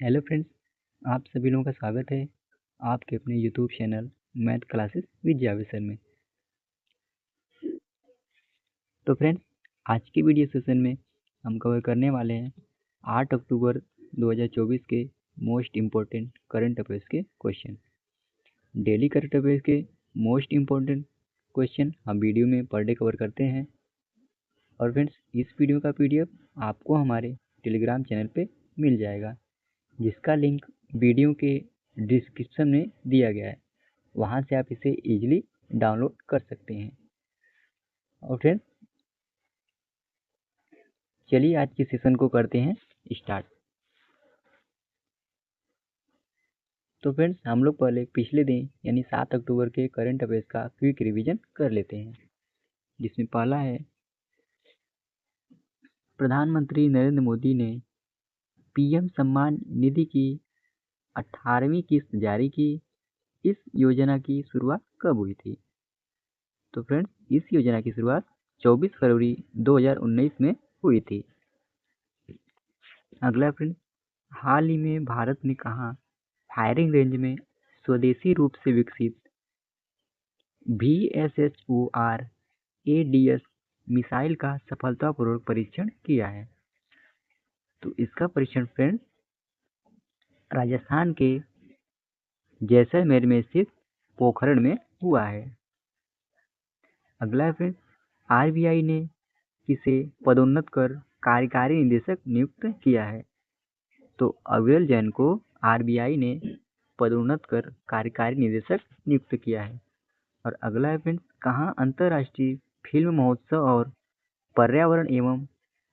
Hello friends, आप सभी लोगों का स्वागत है आपके अपने YouTube channel math classes with जावेसर में। तो फ्रेंड्स, आज की वीडियो सेशन में हम कवर करने वाले हैं 8 अक्टूबर 2024 के मोस्ट इम्पोर्टेंट करंट अफेयर्स के क्वेश्चन। डेली करंट अफेयर्स के मोस्ट इम्पोर्टेंट क्वेश्चन हम वीडियो में पर डे कवर करते हैं। और फ्रेंड्स, इस वीडियो का PDF आपको हमारे टेलीग्राम चैनल पे मिल जाएगा, जिसका लिंक वीडियो के डिस्क्रिप्शन में दिया गया है। वहाँ से आप इसे इजीली डाउनलोड कर सकते हैं। और फ्रेंड्स, चलिए आज के सेशन को करते हैं स्टार्ट। तो फ्रेंड्स, हम लोग पहले पिछले दिन यानी 7 अक्टूबर के करंट अफेयर्स का क्विक रिवीजन कर लेते हैं, जिसमें पहला है प्रधानमंत्री नरेंद्र मोदी ने PM सम्मान निधि की 18वीं किस्त जारी की। इस योजना की शुरुआत कब हुई थी? तो फ्रेंड्स, इस योजना की शुरुआत 24 फरवरी 2019 में हुई थी। अगला फ्रेंड्स, हाल ही में भारत ने कहाँ फायरिंग रेंज में स्वदेशी रूप से विकसित VSHOR ADS मिसाइल का सफलतापूर्वक परीक्षण किया है? तो इसका परीक्षण फ्रेंड्स राजस्थान के जैसलमेर में स्थित पोखरण में हुआ है। अगला फ्रेंड्स, RBI ने किसे पदोन्नत कर कार्यकारी निदेशक नियुक्त किया है? तो अविरल जैन को RBI ने पदोन्नत कर कार्यकारी निदेशक नियुक्त किया है। और अगला है फ्रेंड्स, कहाँ अंतर्राष्ट्रीय फिल्म महोत्सव और पर्यावरण एवं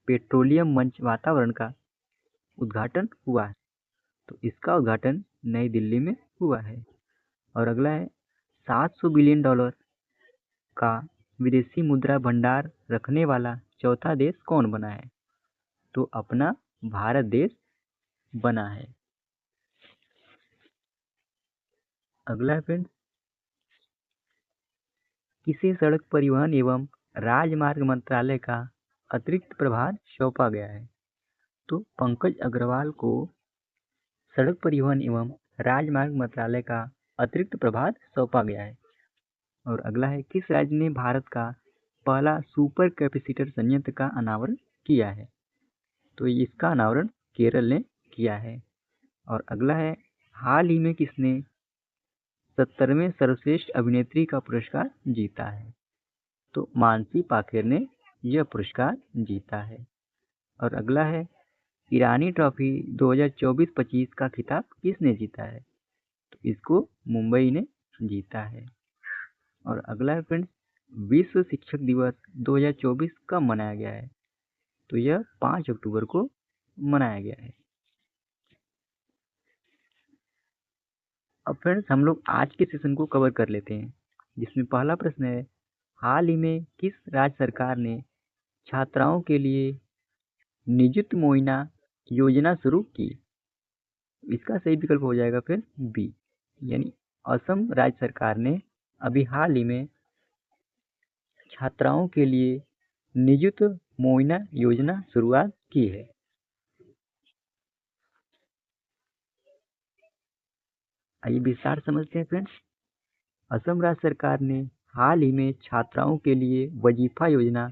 पेट्रोलियम मंच वातावरण का उद्घाटन हुआ है? तो इसका उद्घाटन नई दिल्ली में हुआ है। और अगला है, $700 बिलियन का विदेशी मुद्रा भंडार रखने वाला चौथा देश कौन बना है? तो अपना भारत देश बना है। अगला है फ्रेंड्स, किसे सड़क परिवहन एवं राजमार्ग मंत्रालय का अतिरिक्त प्रभार सौंपा गया है? तो पंकज अग्रवाल को सड़क परिवहन एवं राजमार्ग मंत्रालय का अतिरिक्त प्रभार सौंपा गया है। और अगला है, किस राज्य ने भारत का पहला सुपर कैपेसिटर संयंत्र का अनावरण किया है? तो इसका अनावरण केरल ने किया है। और अगला है, हाल ही में किसने 70वें सर्वश्रेष्ठ अभिनेत्री का पुरस्कार जीता है? तो मानसी पाखेर ने यह पुरस्कार जीता है। और अगला है, ईरानी ट्रॉफी 2024-25 का खिताब किसने जीता है? तो इसको मुंबई ने जीता है। और अगला है फ्रेंड्स, विश्व शिक्षक दिवस 2024 कब मनाया गया है? तो यह 5 अक्टूबर को मनाया गया है। अब फ्रेंड्स, हम लोग आज के सेशन को कवर कर लेते हैं, जिसमें पहला प्रश्न है, हाल ही में किस राज्य सरकार ने छात्राओं के लिए निजुत मोइना योजना शुरू की? इसका सही विकल्प हो जाएगा फिर बी, यानी असम राज्य सरकार ने अभी हाल ही में छात्राओं के लिए निजुत मोइना योजना शुरुआत की है। आइए विस्तार समझते हैं फ्रेंड्स। असम राज्य सरकार ने हाल ही में छात्राओं के लिए वजीफा योजना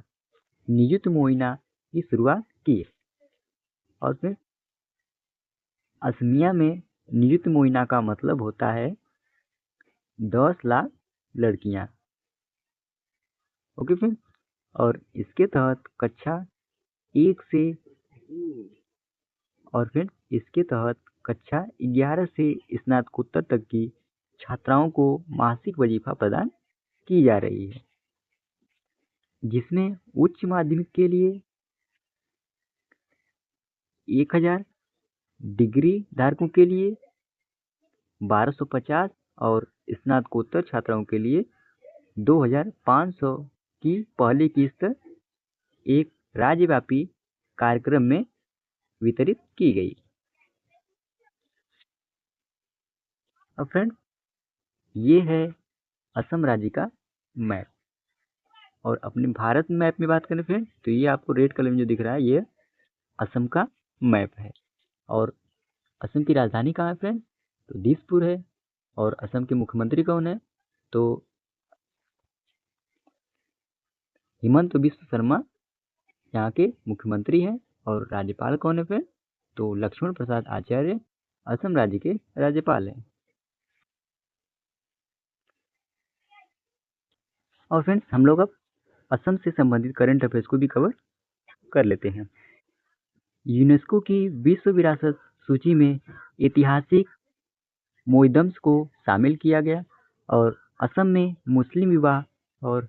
निजुत मोइना की शुरुआत की है। और फिर असमिया में निजुत मोइना का मतलब होता है 10 लाख लड़कियां। ओके फ्रेंड्स, और इसके तहत कक्षा 1 से और फिर इसके तहत कक्षा 11 से स्नातकोत्तर तक की छात्राओं को मासिक वजीफा प्रदान की जा रही है, जिसमें उच्च माध्यमिक के लिए 1000, डिग्री धारकों के लिए 1250 और स्नातकोत्तर छात्राओं के लिए 2500 की पहली किस्त एक राज्यव्यापी कार्यक्रम में वितरित की गई। अब फ्रेंड्स, ये है असम राज्य का मैप। और अपने भारत मैप में बात करें फ्रेंड्स, तो ये आपको रेड कलर में जो दिख रहा है, ये असम का मैप है। और असम की राजधानी कहाँ है फ्रेंड? तो दिसपुर है। और असम के मुख्यमंत्री कौन है? तो हिमंत बिस्व शर्मा यहाँ के मुख्यमंत्री हैं। और राज्यपाल कौन है फ्रेंड? तो लक्ष्मण प्रसाद आचार्य असम राज्य के राज्यपाल हैं। और फ्रेंड्स हम लोग अब असम से संबंधित करंट अफेयर्स को भी कवर कर लेते हैं। यूनेस्को की विश्व विरासत सूची में ऐतिहासिक मोइदम्स को शामिल किया गया। और असम में मुस्लिम विवाह और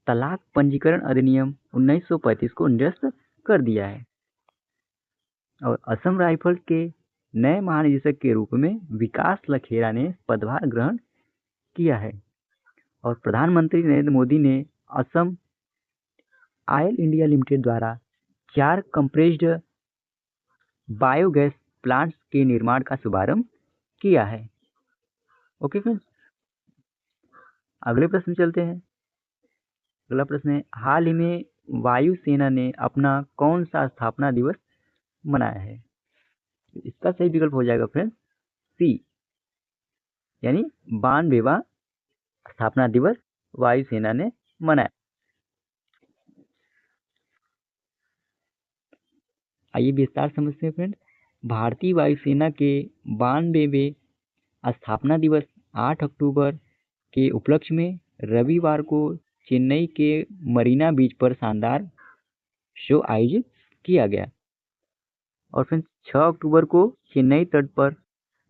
तलाक पंजीकरण अधिनियम 1935 को निरस्त कर दिया है। और असम राइफल्स के नए महानिदेशक के रूप में विकास लखेरा ने पदभार ग्रहण किया है। और प्रधानमंत्री नरेंद्र मोदी ने असम ऑयल इंडिया लिमिटेड द्वारा 4 कंप्रेस्ड बायोगैस प्लांट्स के निर्माण का शुभारंभ किया है। ओके फ्रेंड्स, अगले प्रश्न चलते हैं। अगला प्रश्न है, हाल ही में वायुसेना ने अपना कौन सा स्थापना दिवस मनाया है? इसका सही विकल्प हो जाएगा फ्रेंड्स सी, यानी 92वां स्थापना दिवस वायुसेना ने मनाया। आइए विस्तार समझते हैं फ्रेंड। भारतीय वायुसेना के 92वें स्थापना दिवस 8 अक्टूबर के उपलक्ष्य में रविवार को चेन्नई के मरीना बीच पर शानदार शो आयोजित किया गया। और फ्रेंड्स 6 अक्टूबर को चेन्नई तट पर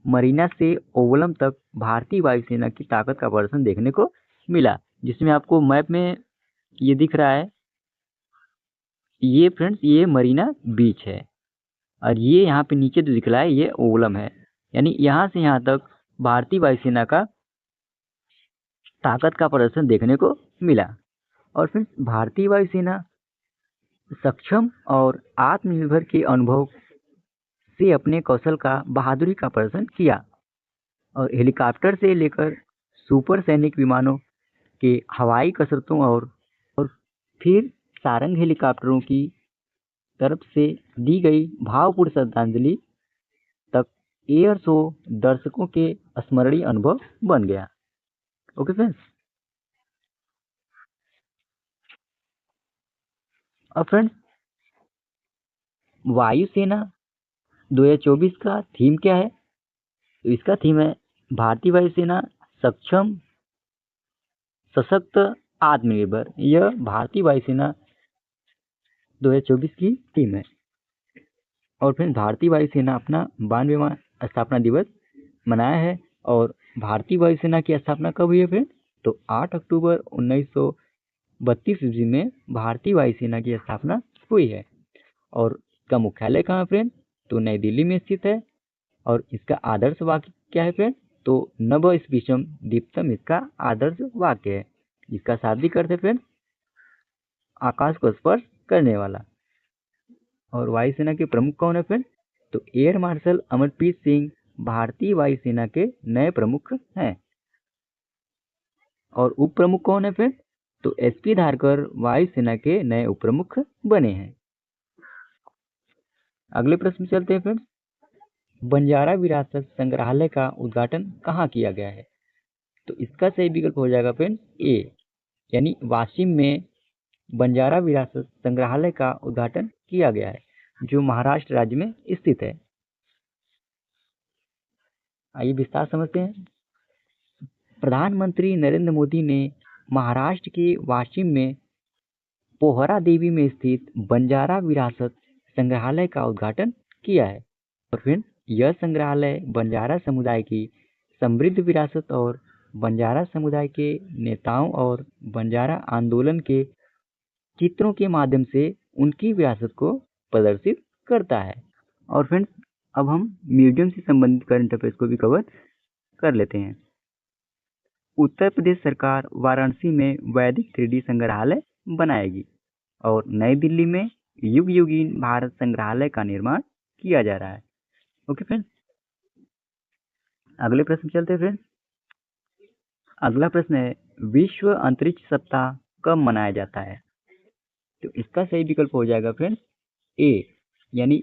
मरीना से ओवलम तक भारतीय वायुसेना की ताकत का प्रदर्शन देखने को मिला, जिसमें आपको मैप में ये दिख रहा है। ये फ्रेंड्स ये मरीना बीच है और ये यहाँ पे नीचे जो दिख रहा है ये ओवलम है, यानी यहाँ से यहाँ तक भारतीय वायुसेना का ताकत का प्रदर्शन देखने को मिला। और फिर भारतीय वायुसेना सक्षम और आत्मनिर्भर के अनुभव से अपने कौशल का बहादुरी का प्रदर्शन किया। और हेलीकॉप्टर से लेकर सुपर सैनिक विमानों के हवाई कसरतों और फिर सारंग हेलीकॉप्टरों की तरफ से दी गई भावपूर्ण श्रद्धांजलि तक एयर शो दर्शकों के स्मरणीय अनुभव बन गया। ओके फ्रेंड्स, अब फ्रेंड्स वायुसेना 2024 का थीम क्या है? तो इसका थीम है भारतीय वायुसेना सक्षम सशक्त आत्मनिर्भर। यह भारतीय वायुसेना 2024 की थीम है। और फिर भारतीय वायुसेना अपना 92वां स्थापना दिवस मनाया है। और भारतीय वायुसेना की स्थापना कब हुई है फिर? तो 8 अक्टूबर 1932 ईस्वी में भारतीय वायुसेना की स्थापना हुई है। और इसका मुख्यालय कहाँ है फ्रेंड? तो नई दिल्ली में स्थित है। और इसका आदर्श वाक्य क्या है फ्रेंड? तो नभ स्पीशम दीप्तम इसका आदर्श वाक्य है, जिसका शाब्दिक अर्थ है फ्रेंड आकाश को स्पर्श करने वाला। और वायुसेना के प्रमुख कौन है फ्रेंड? तो एयर मार्शल अमरप्रीत सिंह भारतीय वायुसेना के नए प्रमुख हैं। और उप प्रमुख कौन है फ्रेंड? तो एसपी धारकर वायुसेना के नए उप प्रमुख बने हैं। अगले प्रश्न चलते हैं फ्रेंड्स, बंजारा विरासत संग्रहालय का उद्घाटन कहाँ किया गया है? तो इसका सही विकल्प हो जाएगा फ्रेंड्स ए, यानी वाशिम में बंजारा विरासत संग्रहालय का उद्घाटन किया गया है, जो महाराष्ट्र राज्य में स्थित है। आइए विस्तार समझते हैं। प्रधानमंत्री नरेंद्र मोदी ने महाराष्ट्र के वाशिम में पोहरा देवी में स्थित बंजारा विरासत संग्रहालय का उद्घाटन किया है। और फिर यह संग्रहालय बंजारा समुदाय की समृद्ध विरासत और बंजारा समुदाय के नेताओं और बंजारा आंदोलन के चित्रों के माध्यम से उनकी विरासत को प्रदर्शित करता है। और फ्रेंड्स अब हम म्यूजियम से संबंधित करंट अफेयर्स को भी कवर कर लेते हैं। उत्तर प्रदेश सरकार वाराणसी में वैदिक 3D संग्रहालय बनाएगी। और नई दिल्ली में युग युगीन भारत संग्रहालय का निर्माण किया जा रहा है। ओके फ्रेंड्स, अगले प्रश्न चलते हैं फ्रेंड्स। अगला प्रश्न है, विश्व अंतरिक्ष सप्ताह कब मनाया जाता है? तो इसका सही विकल्प हो जाएगा फ्रेंड्स ए, यानी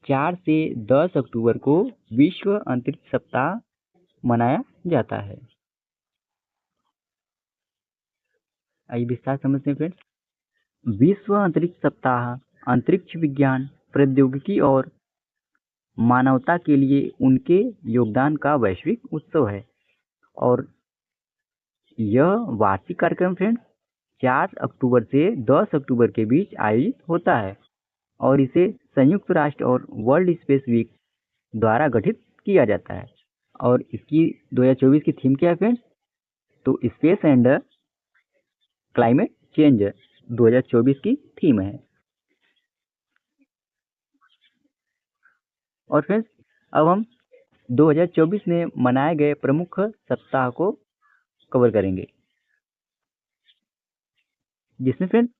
4 से 10 अक्टूबर को विश्व अंतरिक्ष सप्ताह मनाया जाता है। आइए विस्तार समझते हैं फ्रेंड्स। विश्व अंतरिक्ष सप्ताह अंतरिक्ष विज्ञान, प्रौद्योगिकी और मानवता के लिए उनके योगदान का वैश्विक उत्सव है और यह वार्षिक कार्यक्रम फ्रेंड्स 4 अक्टूबर से 10 अक्टूबर के बीच आयोजित होता है और इसे संयुक्त राष्ट्र और वर्ल्ड स्पेस वीक द्वारा गठित किया जाता है। और इसकी 2024 की थीम क्या है फ्रेंड्स? तो स्पेस एंड क्लाइमेट चेंज 2024 की थीम है। और फ्रेंड्स अब हम 2024 में मनाए गए प्रमुख सप्ताह को कवर करेंगे, जिसमें फ्रेंड्स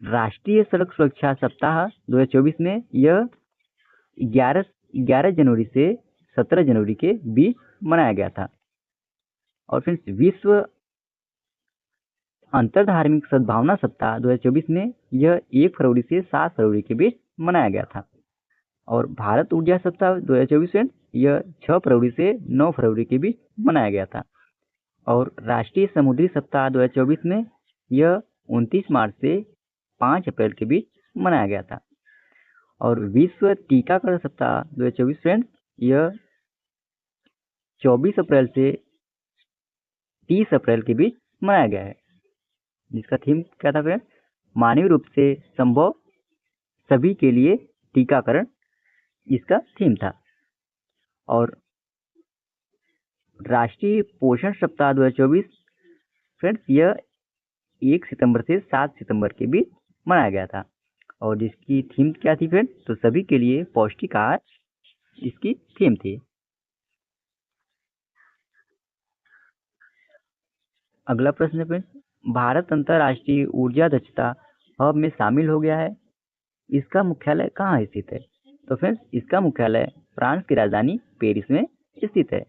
राष्ट्रीय सड़क सुरक्षा सप्ताह 2024 में यह 11 जनवरी से 17 जनवरी के बीच मनाया गया था। और फ्रेंड्स विश्व अंतरधार्मिक सद्भावना सप्ताह 2024 में यह 1 फरवरी से 7 फरवरी के बीच मनाया गया था। और भारत ऊर्जा सप्ताह 2024 फ्रेंड्स यह 6 फरवरी से 9 फरवरी के बीच मनाया गया था। और राष्ट्रीय समुद्री सप्ताह 2024 में यह 29 मार्च से 5 अप्रैल के बीच मनाया गया था। और विश्व टीकाकरण सप्ताह 2024 फ्रेंड्स यह 24 अप्रैल से 30 अप्रैल के बीच मनाया गया है, जिसका थीम क्या था फ्रेंड्स? मानवीय रूप से संभव सभी के लिए टीकाकरण, इसका थीम था। और राष्ट्रीय पोषण सप्ताह 2024 फ्रेंड्स यह 1 सितंबर से 7 सितंबर के बीच मनाया गया था और जिसकी थीम क्या थी फ्रेंड्स? तो सभी के लिए पौष्टिक आहार, इसकी थीम थी। अगला प्रश्न है फ्रेंड्स, भारत अंतरराष्ट्रीय ऊर्जा दक्षता हब में शामिल हो गया है, इसका मुख्यालय कहाँ स्थित है? तो फ्रेंड्स इसका मुख्यालय फ्रांस की राजधानी पेरिस में स्थित है।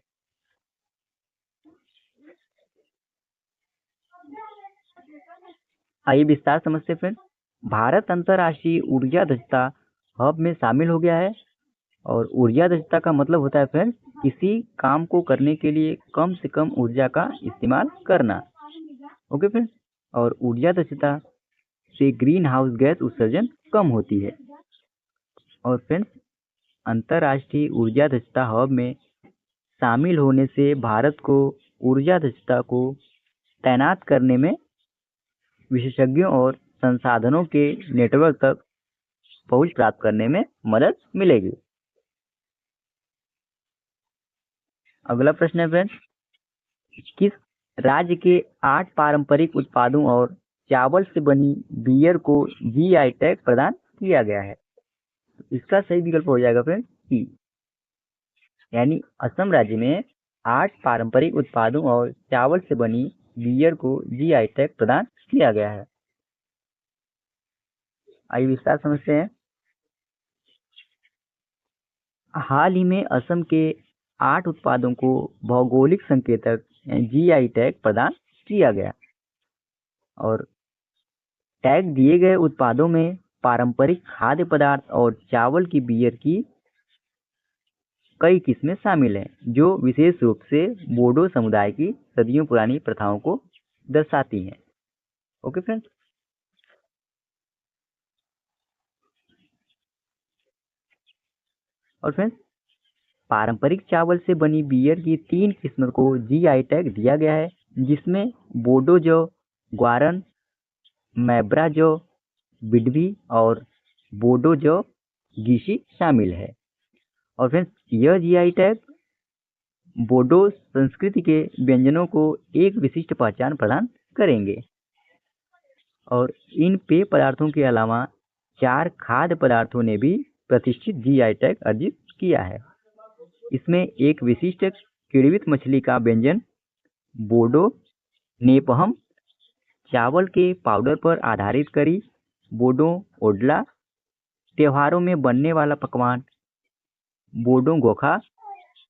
आइए विस्तार समझते फ्रेंड्स। भारत अंतरराष्ट्रीय ऊर्जा दक्षता हब में शामिल हो गया है और ऊर्जा दक्षता का मतलब होता है फ्रेंड्स किसी काम को करने के लिए कम से कम ऊर्जा का इस्तेमाल करना। ओके फ्रेंड्स, और ऊर्जा दक्षता से ग्रीन हाउस गैस उत्सर्जन कम होती है। और फ्रेंड्स अंतरराष्ट्रीय ऊर्जा दक्षता हब में शामिल होने से भारत को ऊर्जा दक्षता को तैनात करने में विशेषज्ञों और संसाधनों के नेटवर्क तक पहुंच प्राप्त करने में मदद मिलेगी। अगला प्रश्न है फ्रेंड्स, किस राज्य के 8 पारंपरिक उत्पादों और चावल से बनी बियर को जीआई टैग प्रदान किया गया है? इसका सही विकल्प हो जाएगा फ्रेंड्स सी, यानी असम राज्य में 8 पारंपरिक उत्पादों और चावल से बनी बियर को जीआई टैग प्रदान किया गया है। आइए विस्तार समझते हैं। हाल ही में असम के 8 उत्पादों को भौगोलिक संकेतक जीआई टैग प्रदान किया गया और टैग दिए गए उत्पादों में पारंपरिक खाद्य पदार्थ और चावल की बियर की कई किस्में शामिल हैं, जो विशेष रूप से बोडो समुदाय की सदियों पुरानी प्रथाओं को दर्शाती हैं। ओके फ्रेंड्स, और फ्रेंड्स पारंपरिक चावल से बनी बियर की 3 किस्मों को जीआई टैग दिया गया है, जिसमें बोडो जो, ग्वारन, मैब्रा जो, बिडवी और बोडो जो गीशी शामिल है। और फ्रेंड्स यह जीआई टैग बोडो संस्कृति के व्यंजनों को एक विशिष्ट पहचान प्रदान करेंगे। और इन पेय पदार्थों के अलावा 4 खाद्य पदार्थों ने भी प्रतिष्ठित जीआई टैग अर्जित किया है। इसमें एक विशिष्ट किण्वित मछली का व्यंजन बोडो नेपहम, चावल के पाउडर पर आधारित करी बोडो ओडला, त्योहारों में बनने वाला पकवान बोडो गोखा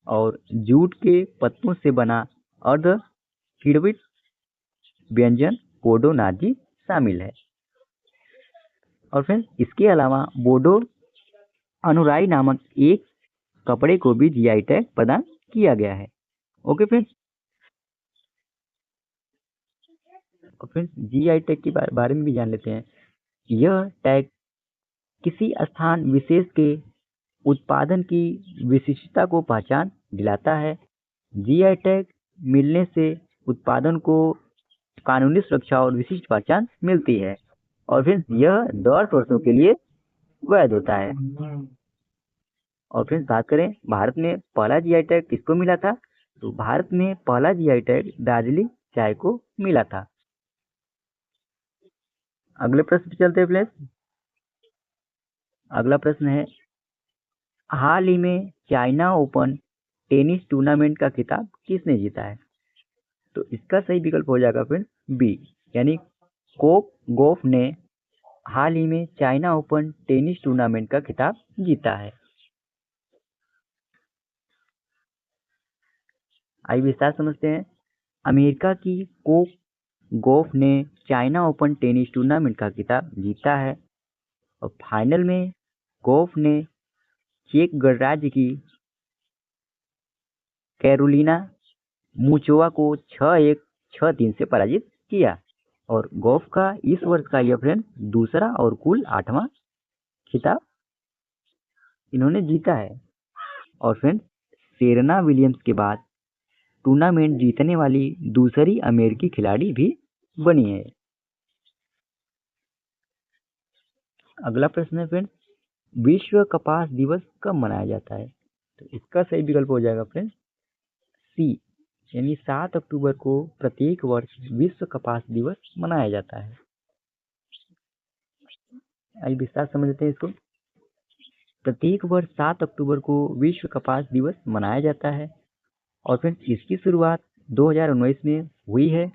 और जूट के पत्तों से बना अर्ध किण्वित व्यंजन बोडो नाजी शामिल है। और फ्रेंड्स इसके अलावा बोडो अनुराई नामक एक कपड़े को भी जीआई टैग प्रदान किया गया है। ओके फ्रेंड्स, और फ्रेंड्स जीआई टैग के बारे में भी जान लेते हैं। यह टैग किसी स्थान विशेष के उत्पादन की विशिष्टता को पहचान दिलाता है। जीआई टैग मिलने से उत्पादन को कानूनी सुरक्षा और विशिष्ट पहचान मिलती है, और फिर यह 10 वर्षों के लिए वैध होता है। और फिर बात करें भारत में पहला जीआई टैग किसको मिला था, तो भारत में पहला जीआई टैग दार्जिलिंग चाय को मिला था। अगले प्रश्न पे चलते हैं प्लीज। अगला प्रश्न है, हाल ही में चाइना ओपन टेनिस टूर्नामेंट का खिताब किसने जीता है? तो इसका सही विकल्प हो जाएगा फिर बी, यानी कोक गोफ ने हाल ही में चाइना ओपन टेनिस टूर्नामेंट का खिताब जीता है। आइए विस्तार समझते हैं। अमेरिका की कोक गोफ ने चाइना ओपन टेनिस टूर्नामेंट का खिताब जीता है, और फाइनल में गोफ ने चेक गणराज्य की कैरोलिना मुचोवा को 6-1, 6-3 से पराजित किया, और गोफ का इस वर्ष का यह फ्रेंड दूसरा और कुल 8वां खिताब इन्होंने जीता है। और फ्रेंड सेरेना विलियम्स के बाद टूर्नामेंट जीतने वाली दूसरी अमेरिकी खिलाड़ी भी बनी है। अगला प्रश्न है फ्रेंड, विश्व कपास दिवस कब मनाया जाता है? तो इसका सही विकल्प हो जाएगा फ्रेंड सी, यानी 7 अक्टूबर को प्रत्येक वर्ष विश्व कपास दिवस मनाया जाता है। आइए विस्तार समझते हैं इसको। प्रत्येक वर्ष 7 अक्टूबर को विश्व कपास दिवस मनाया जाता है, और फिर इसकी शुरुआत 2019 में हुई है।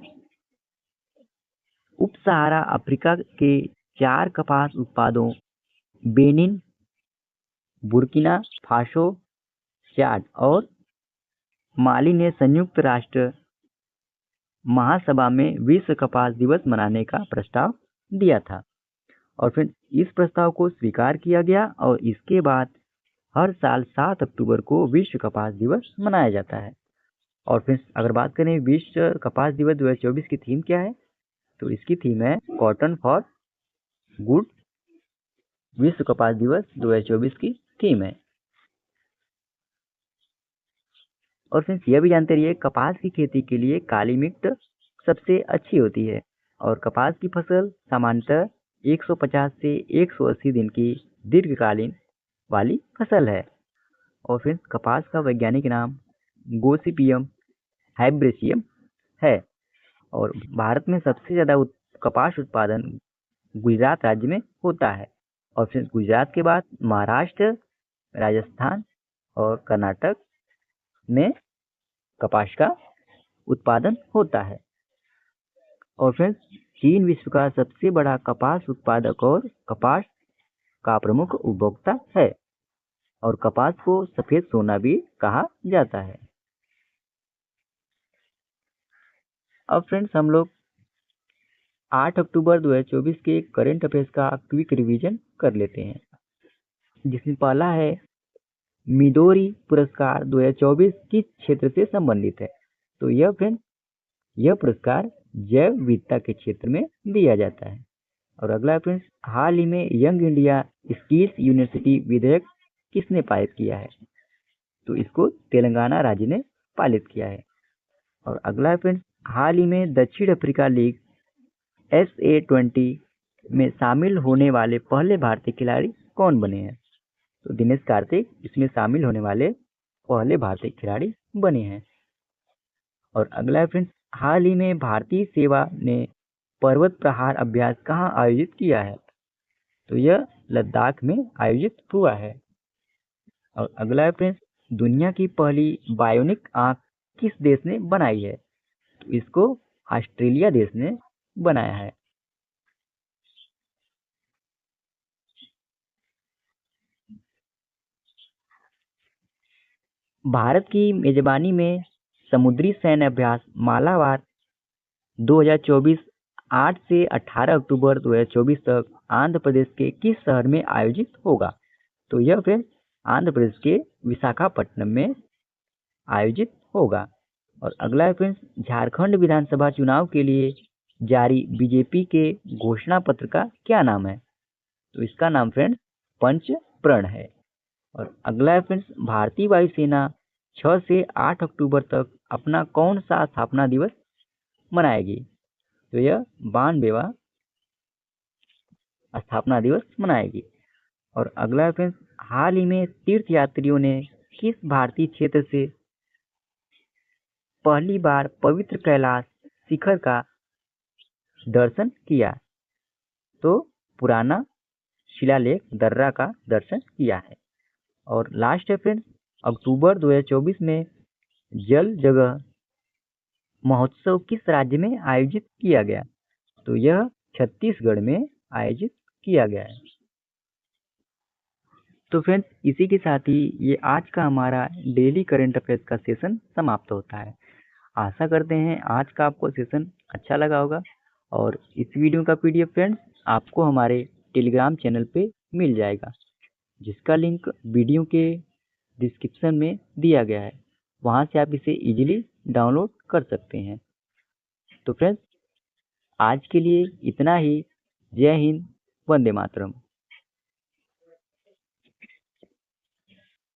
उप सहारा अफ्रीका के 4 कपास उत्पादों बेनिन, बुर्किना फासो, चाड और माली ने संयुक्त राष्ट्र महासभा में विश्व कपास दिवस मनाने का प्रस्ताव दिया था, और फिर इस प्रस्ताव को स्वीकार किया गया, और इसके बाद हर साल 7 अक्टूबर को विश्व कपास दिवस मनाया जाता है। और फिर अगर बात करें विश्व कपास दिवस 2024 की थीम क्या है, तो इसकी थीम है कॉटन फॉर गुड। विश्व कपास दिवस 2024 की थीम है। और फिर यह भी जानते रहिए, कपास की खेती के लिए काली मिट्टी सबसे अच्छी होती है, और कपास की फसल सामान्यतः 150 से 180 दिन की दीर्घकालीन वाली फसल है। और फिर कपास का वैज्ञानिक नाम गोसिपियम हाइब्रेशियम है, और भारत में सबसे ज़्यादा कपास उत्पादन गुजरात राज्य में होता है, और फिर गुजरात के बाद महाराष्ट्र, राजस्थान और कर्नाटक में कपास का उत्पादन होता है। और फिर चीन विश्व का सबसे बड़ा कपास उत्पादक और कपास का प्रमुख उपभोक्ता है, और कपास को सफेद सोना भी कहा जाता है। अब फ्रेंड्स हम लोग 8 अक्टूबर 2024 के करंट अफेयर्स का क्विक रिवीजन कर लेते हैं, जिसमें पहला है मिडोरी पुरस्कार 2024 किस क्षेत्र से संबंधित है? तो यह फ्रेंड यह पुरस्कार जैव विविधता के क्षेत्र में दिया जाता है। और अगला फ्रेंड्स, हाल ही में यंग इंडिया स्किल्स यूनिवर्सिटी विधेयक किसने पारित किया है? तो इसको तेलंगाना राज्य ने पारित किया है। और अगला फ्रेंड्स, हाल ही में दक्षिण अफ्रीका लीग SA20 में शामिल होने वाले पहले भारतीय खिलाड़ी कौन बने हैं? तो दिनेश कार्तिक इसमें शामिल होने वाले पहले भारतीय खिलाड़ी बने हैं। और अगला फ्रेंड्स, हाल ही में भारतीय सेवा ने पर्वत प्रहार अभ्यास कहाँ आयोजित किया है? तो यह लद्दाख में आयोजित हुआ है। और अगला फ्रेंड्स, दुनिया की पहली बायोनिक आंख किस देश ने बनाई है? तो इसको ऑस्ट्रेलिया देश ने बनाया है। भारत की मेजबानी में समुद्री सैन्य अभ्यास मालाबार 2024 8 से 18 अक्टूबर 2024 तक आंध्र प्रदेश के किस शहर में आयोजित होगा? तो यह फ्रेंड्स आंध्र प्रदेश के विशाखापट्टनम में आयोजित होगा। और अगला है फ्रेंड्स झारखंड विधानसभा चुनाव के लिए जारी बीजेपी के घोषणा पत्र का क्या नाम है? तो इसका नाम फ्रेंड्स पंच प्रण है। और अगला है फ्रेंड्स भारतीय वायुसेना 6 से 8 अक्टूबर तक अपना कौन सा स्थापना दिवस मनाएगी? तो यह 92वां स्थापना दिवस मनाएगी। और अगला है फ्रेंड्स हाल ही में तीर्थ यात्रियों ने किस भारतीय क्षेत्र से पहली बार पवित्र कैलाश शिखर का दर्शन किया? तो पुराना शिलालेख दर्रा का दर्शन किया है। और लास्ट है फ्रेंड्स अक्टूबर 2024 में जल जगह महोत्सव किस राज्य में आयोजित किया गया? तो यह छत्तीसगढ़ में आयोजित किया गया है। तो फ्रेंड्स इसी के साथ ही ये आज का हमारा डेली करंट अफेयर्स का सेशन समाप्त होता है। आशा करते हैं आज का आपको सेशन अच्छा लगा होगा। और इस वीडियो का पीडीएफ फ्रेंड्स आपको हमारे टेलीग्राम चैनल पे मिल जाएगा, जिसका लिंक वीडियो के डिस्क्रिप्शन में दिया गया है। वहाँ से आप इसे इजीली डाउनलोड कर सकते हैं। तो फ्रेंड्स आज के लिए इतना ही। जय हिंद, वंदे मातरम।